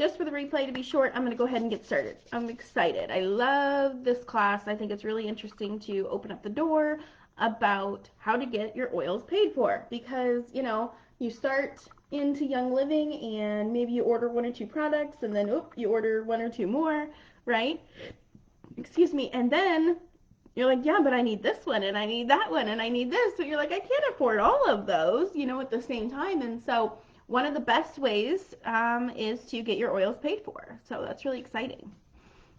just for the replay to be short, I'm going to go ahead and get started. I'm excited. I love this class. I think it's really interesting to open up the door about how to get your oils paid for, because, you know, you start into Young Living and maybe you order 1 or 2 products and then you order 1 or 2 more, right? Excuse me. And then you're like, yeah, but I need this one and I need that one and I need this. So you're like, I can't afford all of those, you know, at the same time. And so one of the best ways is to get your oils paid for. So that's really exciting.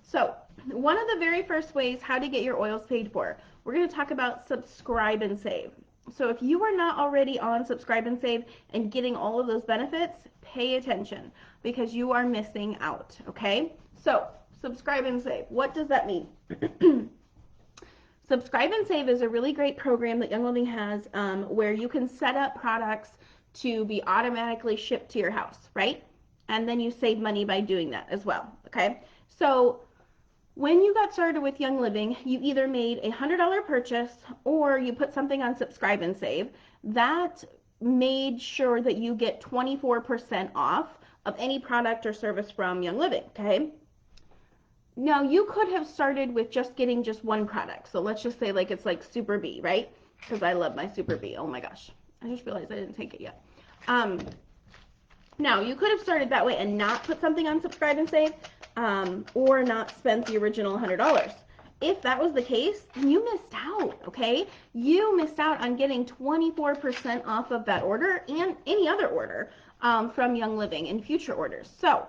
So one of the very first ways how to get your oils paid for, we're going to talk about subscribe and save. So if you are not already on subscribe and save and getting all of those benefits, pay attention because you are missing out, okay? So subscribe and save, what does that mean? Subscribe and Save is a really great program that Young Living has where you can set up products to be automatically shipped to your house, right? And then you save money by doing that as well, okay? So when you got started with Young Living, you either made a $100 purchase or you put something on Subscribe and Save. That made sure that you get 24% off of any product or service from Young Living, okay? Now, you could have started with just getting just one product. So let's just say like it's like Super B, right? Because I love my Super B. Oh my gosh. I just realized I didn't take it yet. Now, you could have started that way and not put something on Subscribe and Save or not spent the original $100. If that was the case, then you missed out, okay? You missed out on getting 24% off of that order and any other order from Young Living in future orders. So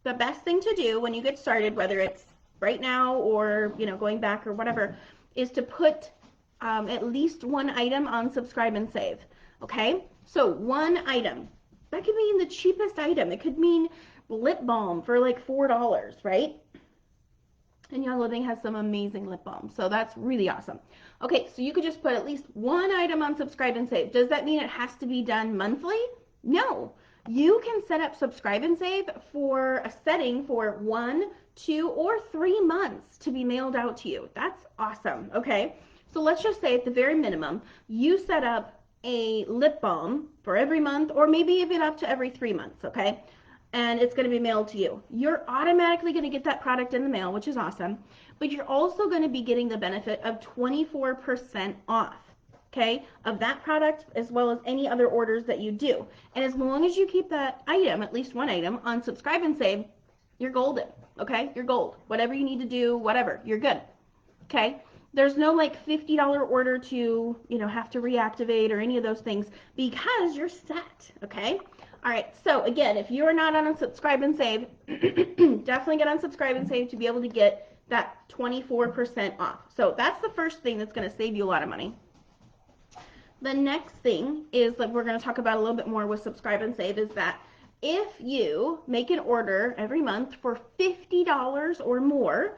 the best thing to do when you get started, whether it's right now or, you know, going back or whatever, is to put at least one item on Subscribe and Save, okay? So one item. That could mean the cheapest item. It could mean lip balm for like $4, right? And Young Living has some amazing lip balm, so that's really awesome. Okay, so you could just put at least one item on Subscribe and Save. Does that mean it has to be done monthly? No. You can set up Subscribe and Save for a setting for 1, 2, or 3 months to be mailed out to you. That's awesome, okay? So let's just say at the very minimum, you set up a lip balm for every month, or maybe even up to every 3 months, okay? And it's going to be mailed to you. You're automatically going to get that product in the mail, which is awesome, but you're also going to be getting the benefit of 24% off, okay, of that product as well as any other orders that you do. And as long as you keep that item, at least one item, on Subscribe and Save, you're golden, okay? You're gold. Whatever you need to do, whatever, you're good, okay? There's no like $50 order to, you know, have to reactivate or any of those things because you're set, okay? All right, so again, if you are not on Subscribe and Save, definitely get on Subscribe and Save to be able to get that 24% off. So that's the first thing that's going to save you a lot of money. The next thing is that we're going to talk about a little bit more with Subscribe and Save is that if you make an order every month for $50 or more,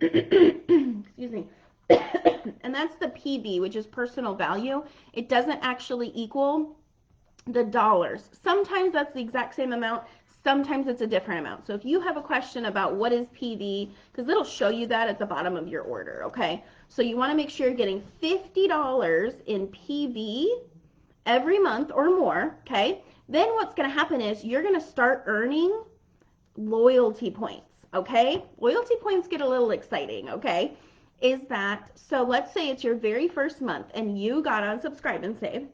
excuse me, and that's the PV, which is personal value, it doesn't actually equal the dollars. Sometimes that's the exact same amount, sometimes it's a different amount. So if you have a question about what is PV, because it'll show you that at the bottom of your order, okay? So you want to make sure you're getting $50 in PV every month or more, okay? Then what's going to happen is you're going to start earning loyalty points, okay? Loyalty points get a little exciting, okay? Is that, so let's say it's your very first month and you got on Subscribe and Save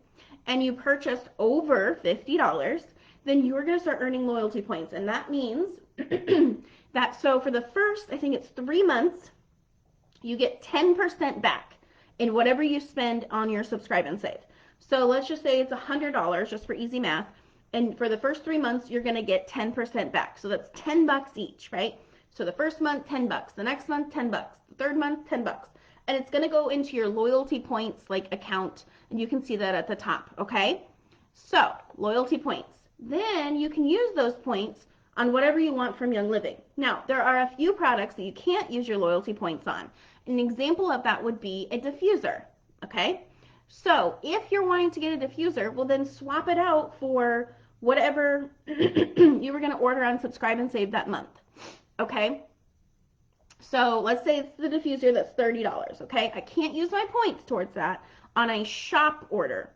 and you purchased over $50, then you're going to start earning loyalty points. And that means that, so for the first, I think it's 3 months, you get 10% back in whatever you spend on your Subscribe and Save. So let's just say it's $100, just for easy math. And for the first 3 months, you're going to get 10% back. So that's $10 each, right? So the first month, $10. The next month, $10. The third month, $10. And it's going to go into your loyalty points like account. And you can see that at the top, okay? So loyalty points. Then you can use those points on whatever you want from Young Living. Now, there are a few products that you can't use your loyalty points on. An example of that would be a diffuser, okay? So if you're wanting to get a diffuser, well then swap it out for whatever you were going to order on Subscribe and Save that month, okay? So let's say it's the diffuser that's $30, okay? I can't use my points towards that on a shop order,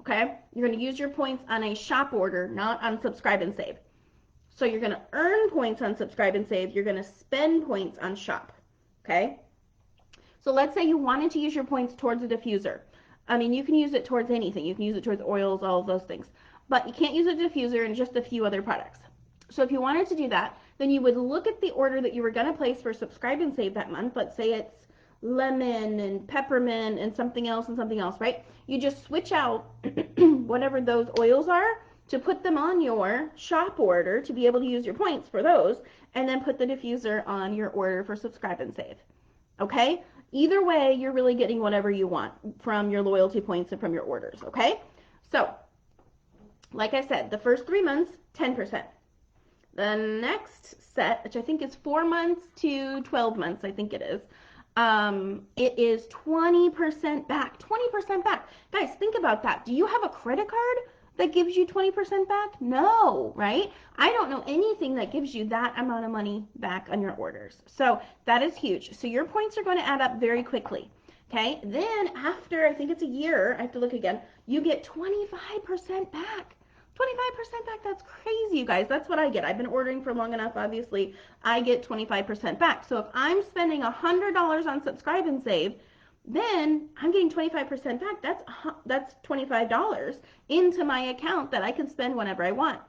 okay? You're going to use your points on a shop order, not on Subscribe and Save. So you're going to earn points on Subscribe and Save. You're going to spend points on Shop. Okay? So let's say you wanted to use your points towards a diffuser. I mean, you can use it towards anything. You can use it towards oils, all of those things. But you can't use a diffuser in just a few other products. So if you wanted to do that, then you would look at the order that you were going to place for Subscribe and Save that month. Let's say it's lemon and peppermint and something else, right? You just switch out whatever those oils are to put them on your shop order to be able to use your points for those, and then put the diffuser on your order for Subscribe and Save. Okay? Either way, you're really getting whatever you want from your loyalty points and from your orders, okay? So, like I said, the first 3 months, 10%. The next set, which I think is 4 months to 12 months, I think it is 20% back. 20% back. Guys, think about that. Do you have a credit card that gives you 20% back? No, right? I don't know anything that gives you that amount of money back on your orders. So that is huge. So your points are going to add up very quickly. Okay, then after, I think it's a year, I have to look again, you get 25% back. 25% back, that's crazy, you guys. That's what I get. I've been ordering for long enough, obviously. I get 25% back. So if I'm spending $100 on Subscribe and Save, then I'm getting 25% back. That's $25 into my account that I can spend whenever I want.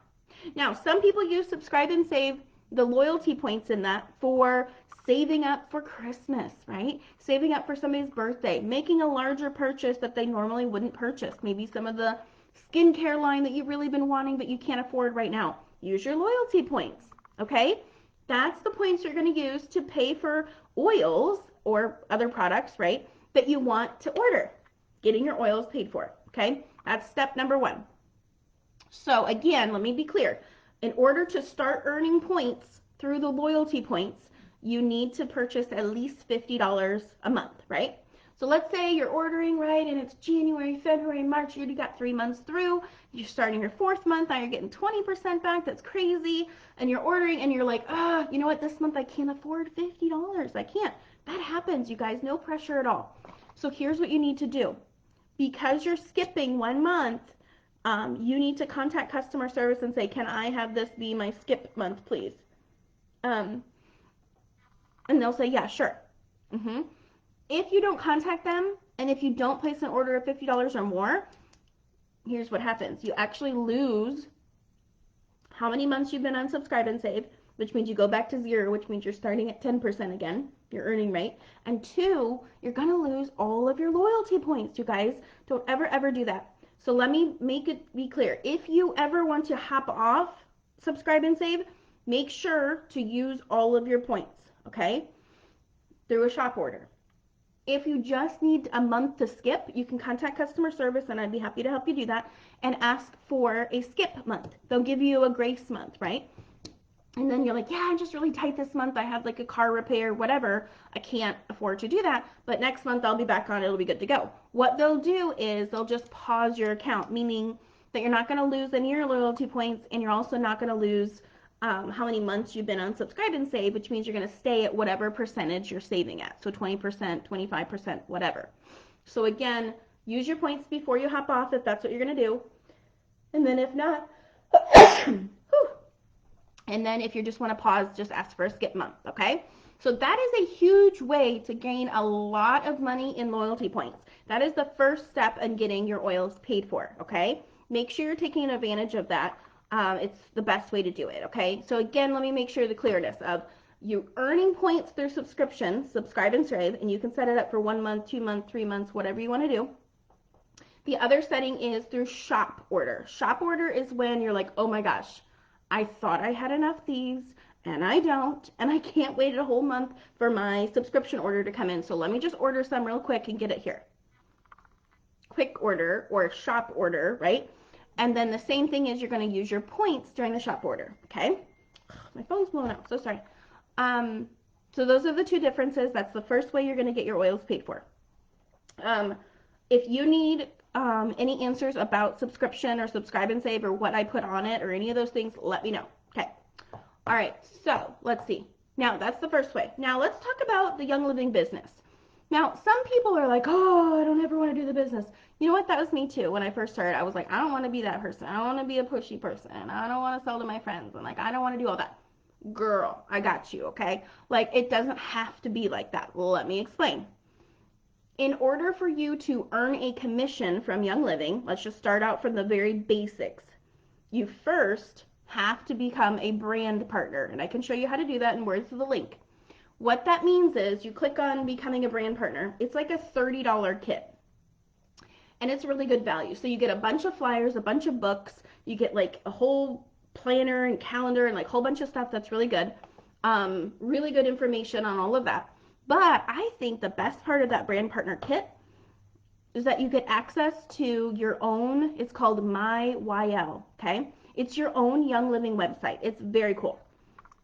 Now, some people use Subscribe and Save, the loyalty points in that, for saving up for Christmas, right? Saving up for somebody's birthday, making a larger purchase that they normally wouldn't purchase. Maybe some of the skincare line that you've really been wanting but you can't afford right now. Use your loyalty points, okay? That's the points you're going to use to pay for oils or other products, right, that you want to order. Getting your oils paid for, okay? That's step number 1. So again, let me be clear. In order to start earning points through the loyalty points, you need to purchase at least $50 a month, right? So let's say you're ordering, right, and it's January, February, March, you already got 3 months through, you're starting your 4th month, now you're getting 20% back, that's crazy, and you're ordering, and you're like, you know what, this month I can't afford $50, I can't. That happens, you guys, no pressure at all. So here's what you need to do. Because you're skipping 1 month, you need to contact customer service and say, can I have this be my skip month, please? And they'll say, yeah, sure. If you don't contact them, and if you don't place an order of $50 or more, here's what happens. You actually lose how many months you've been on Subscribe and Save, which means you go back to 0, which means you're starting at 10% again, your earning rate. And 2, you're going to lose all of your loyalty points, you guys. Don't ever do that. So let me make it be clear. If you ever want to hop off Subscribe and Save, make sure to use all of your points, okay, through a shop order. If you just need a month to skip, you can contact customer service, and I'd be happy to help you do that, and ask for a skip month. They'll give you a grace month, right? And then you're like, yeah, I'm just really tight this month. I have like a car repair, whatever. I can't afford to do that. But next month I'll be back on. It'll be good to go. What they'll do is they'll just pause your account, meaning that you're not going to lose any of your loyalty points, and you're also not going to lose how many months you've been on Subscribe and Save, which means you're going to stay at whatever percentage you're saving at. So 20%, 25%, whatever. So again, use your points before you hop off if that's what you're going to do. And then if not, and then if you just want to pause, just ask for a skip month, okay? So that is a huge way to gain a lot of money in loyalty points. That is the first step in getting your oils paid for, okay? Make sure you're taking advantage of that. It's the best way to do it, okay? So again, let me make sure the clearness of you earning points through subscription, Subscribe and Save, and you can set it up for 1 month, 2 months, 3 months, whatever you want to do. The other setting is through shop order. Shop order is when you're like, oh my gosh, I thought I had enough thieves, and I don't, and I can't wait a whole month for my subscription order to come in, so let me just order some real quick and get it here. Quick order or shop order, right? And then the same thing is you're going to use your points during the shop order, okay? My phone's blowing out, so sorry. So those are the two differences. That's the first way you're going to get your oils paid for. If you need any answers about subscription or Subscribe and Save or what I put on it or any of those things, let me know. Okay. All right, so let's see. Now, that's the first way. Now, let's talk about the Young Living business. Now, some people are like, oh, I don't ever want to do the business. You know what? That was me too. When I first started, I was like, I don't want to be that person. I don't want to be a pushy person. I don't want to sell to my friends. And like, I don't want to do all that. Girl, I got you, okay? Like, it doesn't have to be like that. Let me explain. In order for you to earn a commission from Young Living, let's just start out from the very basics. You first have to become a brand partner. And I can show you how to do that and where's the link. What that means is you click on becoming a brand partner. It's like a $30 kit. And it's really good value. So you get a bunch of flyers, a bunch of books. You get like a whole planner and calendar and like a whole bunch of stuff that's really good. Really good information on all of that. But I think the best part of that brand partner kit is that you get access to your own, it's called MyYL, okay? It's your own Young Living website. It's very cool.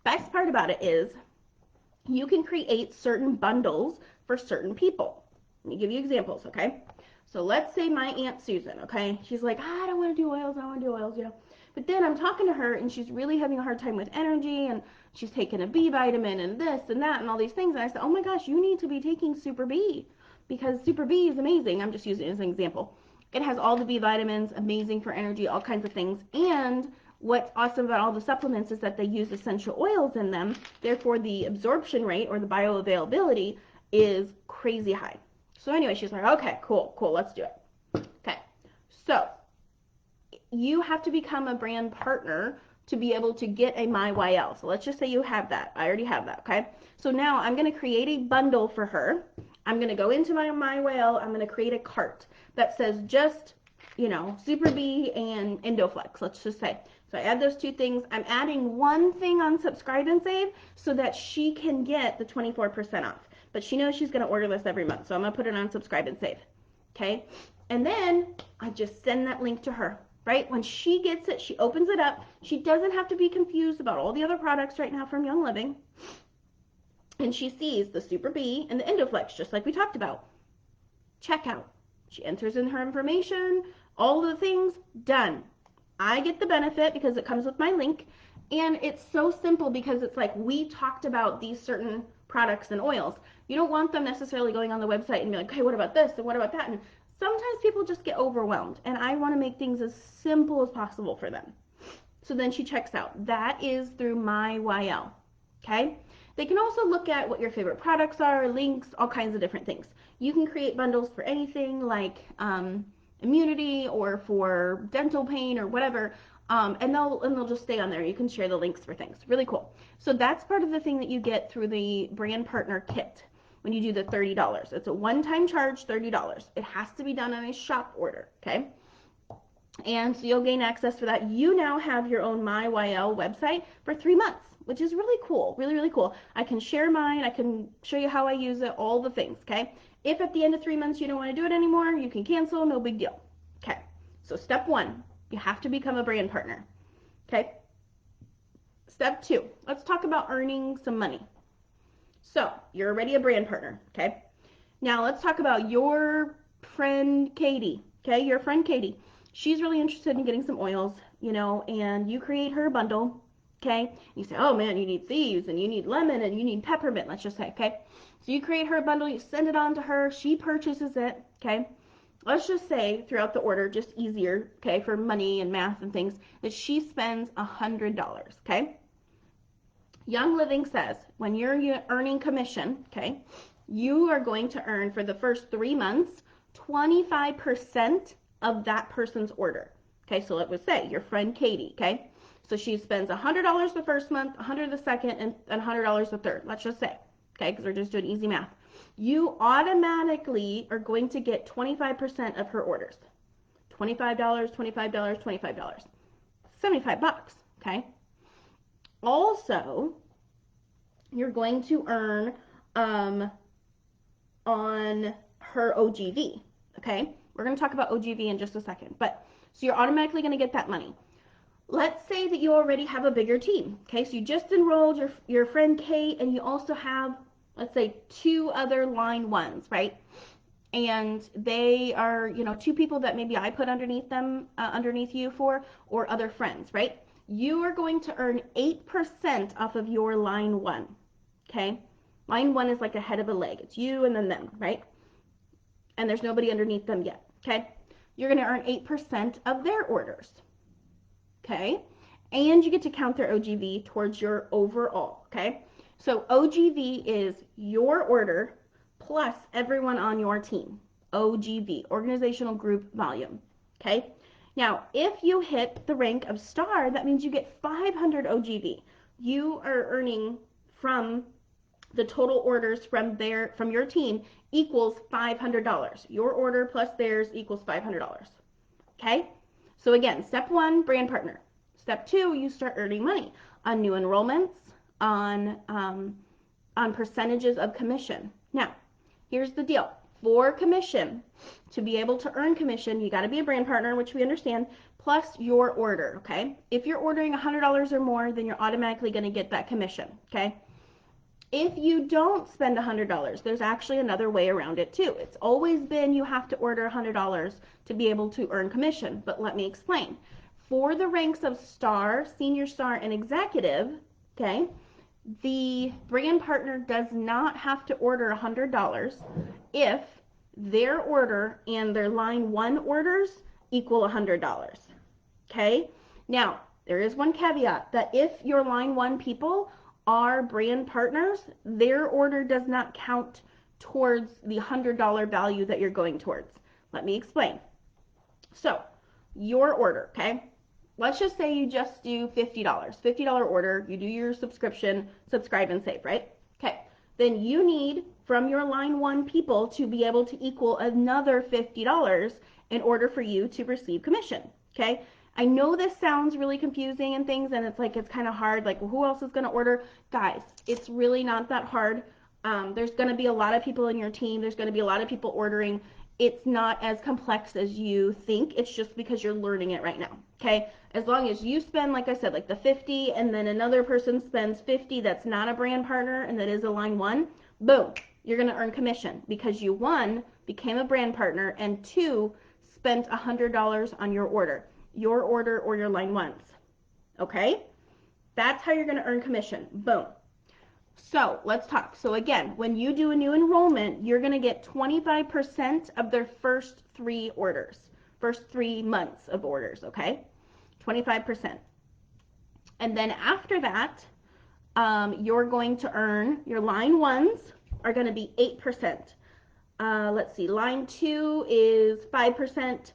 Best part about it is you can create certain bundles for certain people. Let me give you examples, okay? So let's say my Aunt Susan, okay? She's like, I don't want to do oils, I don't want to do oils, you know. But then I'm talking to her and she's really having a hard time with energy and she's taking a B vitamin and this and that and all these things. And I said, oh my gosh, you need to be taking Super B because Super B is amazing. I'm just using it as an example. It has all the B vitamins, amazing for energy, all kinds of things. And what's awesome about all the supplements is that they use essential oils in them. Therefore, the absorption rate or the bioavailability is crazy high. So anyway, she's like, okay, cool, let's do it. Okay, so you have to become a brand partner to be able to get a MyYL. So let's just say you have that. I already have that, okay? So now I'm going to create a bundle for her. I'm going to go into my MyYL. I'm going to create a cart that says just, you know, Super B and Endoflex, let's just say. So I add those two things. I'm adding one thing on Subscribe and Save so that she can get the 24% off. But she knows she's going to order this every month. So I'm going to put it on Subscribe and Save. Okay? And then I just send that link to her, right? When she gets it, she opens it up. She doesn't have to be confused about all the other products right now from Young Living. And she sees the Super B and the Endoflex, just like we talked about. Checkout. She enters in her information, all the things, done. I get the benefit because it comes with my link. And it's so simple because it's like we talked about these certain products and oils. You don't want them necessarily going on the website and be like, hey, what about this and what about that? And sometimes people just get overwhelmed. And I want to make things as simple as possible for them. So then she checks out. That is through MyYL. Okay? They can also look at what your favorite products are, links, all kinds of different things. You can create bundles for anything like immunity or for dental pain or whatever, and they'll just stay on there. You can share the links for things. Really cool. So that's part of the thing that you get through the brand partner kit when you do the $30. It's a one-time charge, $30. It has to be done on a shop order, okay? And so you'll gain access for that. You now have your own MyYL website for 3 months, which is really cool, really, really cool. I can share mine. I can show you how I use it, all the things, okay? If at the end of 3 months you don't want to do it anymore, you can cancel, no big deal. Okay, so step 1, you have to become a brand partner, okay? Step 2, let's talk about earning some money. So you're already a brand partner, okay? Now let's talk about your friend Katie, okay? Your friend Katie. She's really interested in getting some oils, you know, and you create her bundle, okay? You say, oh man, you need thieves and you need lemon and you need peppermint, let's just say, okay? So you create her bundle, you send it on to her, she purchases it, okay? Let's just say throughout the order, just easier, okay, for money and math and things, that she spends $100, okay? Young Living says when you're earning commission, okay, you are going to earn for the first 3 months 25% of that person's order. Okay, so let us say your friend Katie, okay? So she spends $100 the first month, $100 the second, and $100 the third. Let's just say, okay, because we're just doing easy math. You automatically are going to get 25% of her orders. $25, $25, $25. $75, okay? Also, you're going to earn on her OGV, okay? We're going to talk about OGV in just a second, but so you're automatically going to get that money. Let's say that you already have a bigger team, okay? So you just enrolled your friend Kate, and you also have, let's say, 2 other line 1s, right? And they are, you know, 2 people that maybe I put underneath them, underneath you for, or other friends, right? You are going to earn 8% off of your line 1, okay? Line 1 is like a head of a leg. It's you and then them, right? And there's nobody underneath them yet, okay? You're going to earn 8% of their orders, okay? And you get to count their OGV towards your overall, okay? So OGV is your order plus everyone on your team. OGV, organizational group volume, okay? Now, if you hit the rank of star, that means you get 500 OGV. You are earning from the total orders from your team equals $500. Your order plus theirs equals $500. Okay? So again, step 1, brand partner. Step 2, you start earning money on new enrollments, on percentages of commission. Now, here's the deal. For commission, to be able to earn commission, you got to be a brand partner, which we understand, plus your order, okay? If you're ordering $100 or more, then you're automatically going to get that commission, okay? If you don't spend $100, there's actually another way around it too. It's always been you have to order $100 to be able to earn commission, but let me explain. For the ranks of star, senior star, and executive, okay, the brand partner does not have to order $100 if their order and their line 1 orders equal $100, okay? Now, there is one caveat that if your line 1 people are brand partners, their order does not count towards the $100 value that you're going towards. Let me explain. So, your order, okay? Let's just say you just do $50, $50 order, you do your subscription, subscribe and save, right? Okay, then you need from your line 1 people to be able to equal another $50 in order for you to receive commission, okay? I know this sounds really confusing and things, and it's like, it's kind of hard, like, well, who else is going to order? Guys, it's really not that hard. There's going to be a lot of people in your team. There's going to be a lot of people ordering. It's not as complex as you think. It's just because you're learning it right now, okay? As long as you spend, like I said, like the 50, and then another person spends 50 that's not a brand partner and that is a line 1, boom, you're going to earn commission because you, 1, became a brand partner, and 2, spent $100 on your order or your line 1s, okay? That's how you're going to earn commission, boom. So let's talk. So again, when you do a new enrollment, you're going to get 25% of their first 3 orders, first 3 months of orders, okay? 25%. And then after that, you're going to earn, your line 1s are going to be 8%. Let's see, line 2 is 5%,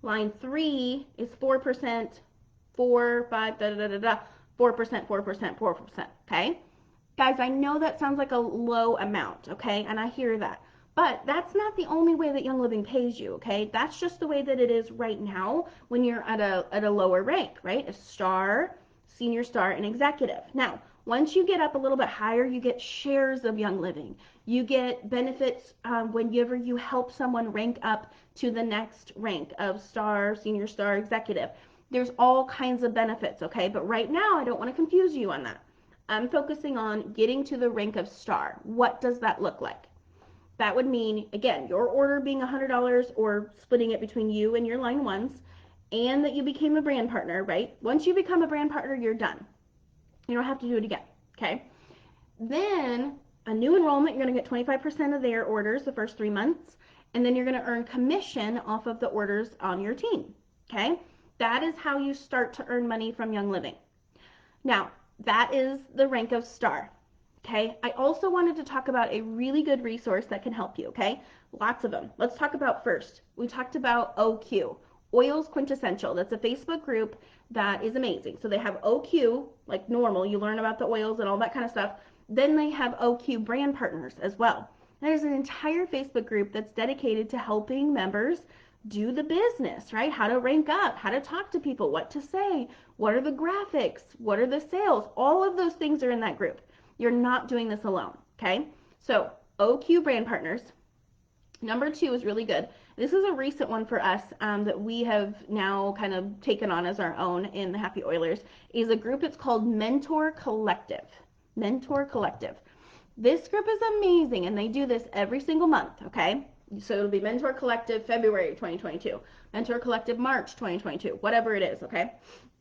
line 3 is 4%, 4, 5, 4%, 4%, 4%, okay? Guys, I know that sounds like a low amount, okay? And I hear that. But that's not the only way that Young Living pays you, okay? That's just the way that it is right now when you're at a lower rank, right? A star, senior star, and executive. Now, once you get up a little bit higher, you get shares of Young Living. You get benefits whenever you help someone rank up to the next rank of star, senior star, executive. There's all kinds of benefits, okay? But right now, I don't want to confuse you on that. I'm focusing on getting to the rank of star. What does that look like? That would mean, again, your order being $100 or splitting it between you and your line 1s, and that you became a brand partner, right? Once you become a brand partner, you're done. You don't have to do it again, okay? Then a new enrollment, you're going to get 25% of their orders the first 3 months, and then you're going to earn commission off of the orders on your team, okay? That is how you start to earn money from Young Living. Now, that is the rank of star, okay? I also wanted to talk about a really good resource that can help you, okay? Lots of them. Let's talk about first. We talked about OQ, Oils Quintessential. That's a Facebook group that is amazing. So they have OQ, like normal, you learn about the oils and all that kind of stuff. Then they have OQ brand partners as well. There's an entire Facebook group that's dedicated to helping members do the business, right? How to rank up, how to talk to people, what to say, what are the graphics, what are the sales, all of those things are in that group. You're not doing this alone, okay? So OQ brand partners. Number 2 is really good. This is a recent one for us that we have now kind of taken on as our own in the Happy Oilers, is a group. It's called Mentor Collective. Mentor Collective. This group is amazing, and they do this every single month, okay? So it'll be Mentor Collective February 2022, Mentor Collective March 2022, whatever it is, okay?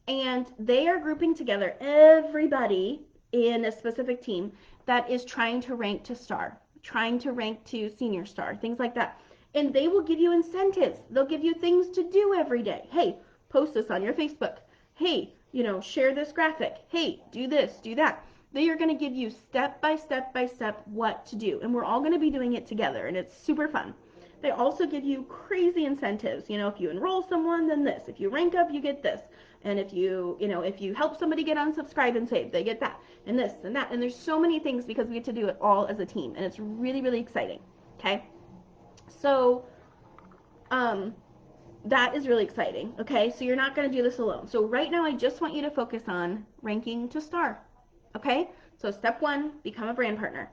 And they are grouping together everybody in a specific team that is trying to rank to star, trying to rank to senior star, things like that. And they will give you incentives. They'll give you things to do every day. Hey, post this on your Facebook. Hey, share this graphic. Hey, do this, do that. They are going to give you step by step by step what to do. And we're all going to be doing it together, and it's super fun. They also give you crazy incentives. If you enroll someone, then this. If you rank up, you get this. And if you help somebody get unsubscribe and save, they get that. And this and that. And there's so many things because we get to do it all as a team. And it's really, really exciting. Okay? So, that is really exciting. Okay? So you're not going to do this alone. So right now, I just want you to focus on ranking to star. Okay? So step 1, become a brand partner.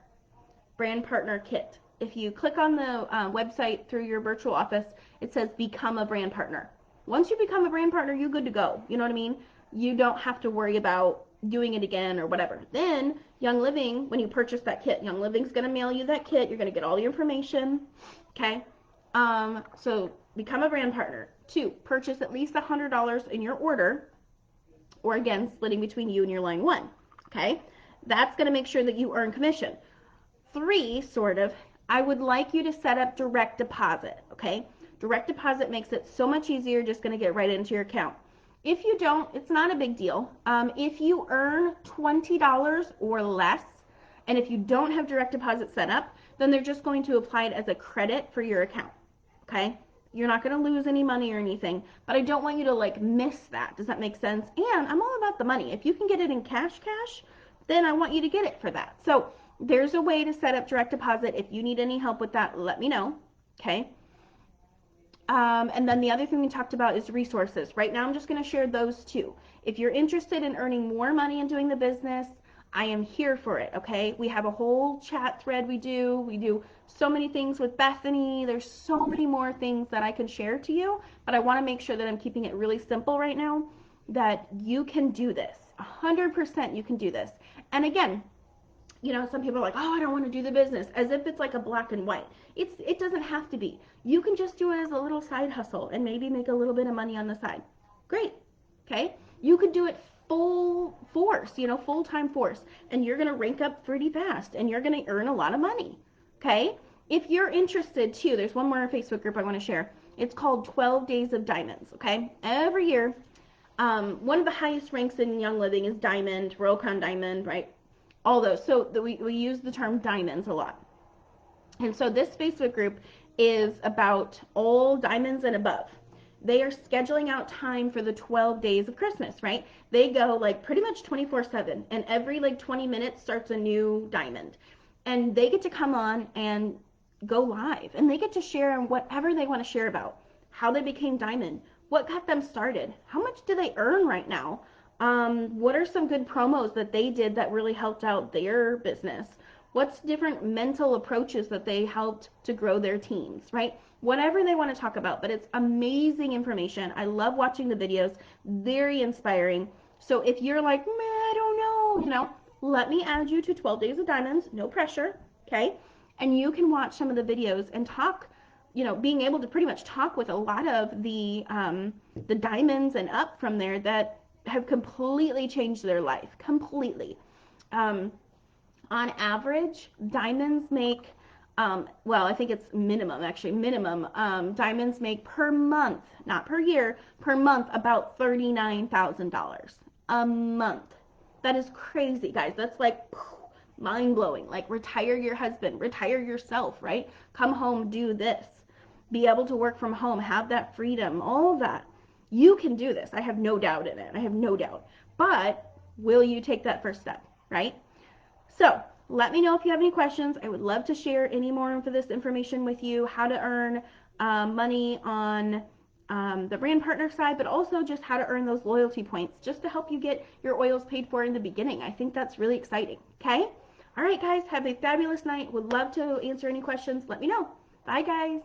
Brand partner kit. If you click on the website through your virtual office, it says become a brand partner. Once you become a brand partner, you're good to go. You know what I mean? You don't have to worry about doing it again or whatever. Then Young Living, when you purchase that kit, Young Living's going to mail you that kit. You're going to get all the information. Okay? So become a brand partner. 2, purchase at least $100 in your order, or again, splitting between you and your line 1. Okay? That's going to make sure that you earn commission. 3, I would like you to set up direct deposit, okay? Direct deposit makes it so much easier, just going to get right into your account. If you don't, it's not a big deal. If you earn $20 or less, and if you don't have direct deposit set up, then they're just going to apply it as a credit for your account, okay? You're not going to lose any money or anything, but I don't want you to miss that. Does that make sense? And I'm all about the money. If you can get it in cash, then I want you to get it for that. So there's a way to set up direct deposit. If you need any help with that, let me know, okay? And then the other thing we talked about is resources. Right now, I'm just going to share those 2. If you're interested in earning more money and doing the business, I am here for it, okay? We have a whole chat thread we do. We do so many things with Bethany. There's so many more things that I can share to you, but I want to make sure that I'm keeping it really simple right now, that you can do this. 100% you can do this. And again, some people are like, oh, I don't want to do the business, as if it's like a black and white. It doesn't have to be. You can just do it as a little side hustle and maybe make a little bit of money on the side. Great. Okay? You could do it full force, full-time force, and you're going to rank up pretty fast, and you're going to earn a lot of money. Okay? If you're interested, too, there's one more Facebook group I want to share. It's called 12 Days of Diamonds. Okay? Every year, one of the highest ranks in Young Living is Diamond, Royal Crown Diamond, right? All those. So we use the term diamonds a lot. And so this Facebook group is about all diamonds and above. They are scheduling out time for the 12 days of Christmas, right? They go pretty much 24/7, and every 20 minutes starts a new diamond. And they get to come on and go live, and they get to share whatever they want to share about, how they became diamond, what got them started, how much do they earn right now, what are some good promos that they did that really helped out their business, what's different mental approaches that they helped to grow their teams, right? Whatever they want to talk about, but it's amazing information. I love watching the videos, very inspiring. So if you're like, man, I don't know, let me add you to 12 Days of Diamonds, no pressure, okay? And you can watch some of the videos and talk, being able to pretty much talk with a lot of the diamonds and up from there that have completely changed their life, completely. On average, diamonds make, I think it's minimum, diamonds make per month, not per year, per month, about $39,000 a month. That is crazy, guys. That's mind-blowing. Retire your husband, retire yourself, right? Come home, do this. Be able to work from home, have that freedom, all of that. You can do this. I have no doubt in it. I have no doubt. But will you take that first step, right? So let me know if you have any questions. I would love to share any more of this information with you, how to earn money on the brand partner side, but also just how to earn those loyalty points just to help you get your oils paid for in the beginning. I think that's really exciting, okay? All right, guys, have a fabulous night. Would love to answer any questions. Let me know. Bye, guys.